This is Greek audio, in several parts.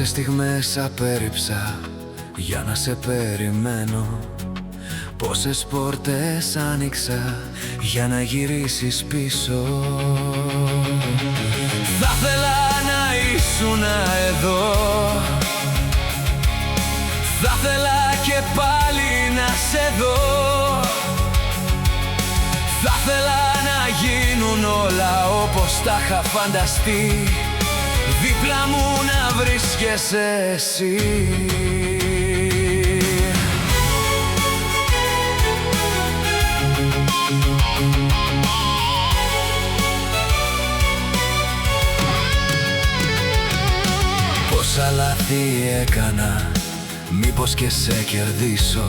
Πόσες στιγμές απέρριψα για να σε περιμένω, πόσες πόρτες άνοιξα για να γυρίσεις πίσω. Θα θέλα να ήσουν εδώ, θα θέλα και πάλι να σε δω, θα θέλα να γίνουν όλα όπως τα είχα φανταστεί, δίπλα μου να βρίσκεσαι εσύ. Πόσα λάθη έκανα, μήπως και σε κερδίσω,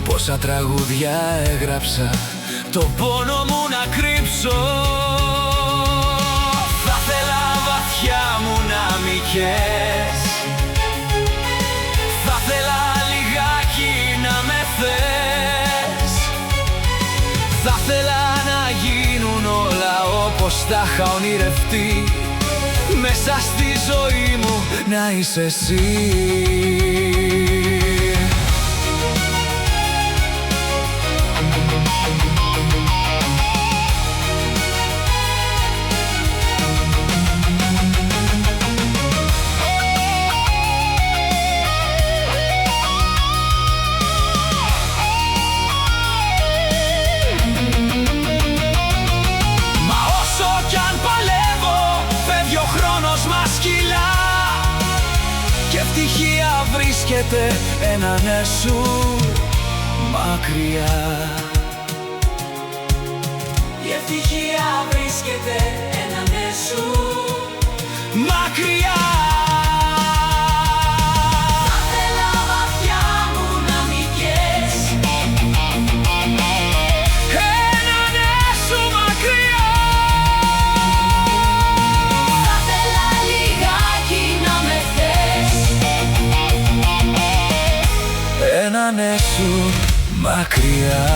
πόσα τραγούδια έγραψα, το πόνο μου να κρύψω. Θα θέλα βαθιά μου να μ' καις, θα θέλα λιγάκι να με θες, θα θέλα να γίνουν όλα όπως τα είχα ονειρευτεί, μέσα στη ζωή μου να είσαι εσύ. Και ευτυχία βρίσκεται έναν έσου μακριά. Η ευτυχία βρίσκεται έναν έσου μακριά. Θα θέλα βαθιά μου να μ' καις, έναν έσου μακριά. Θα θέλα λιγάκι να με θες, έναν έσου μακριά.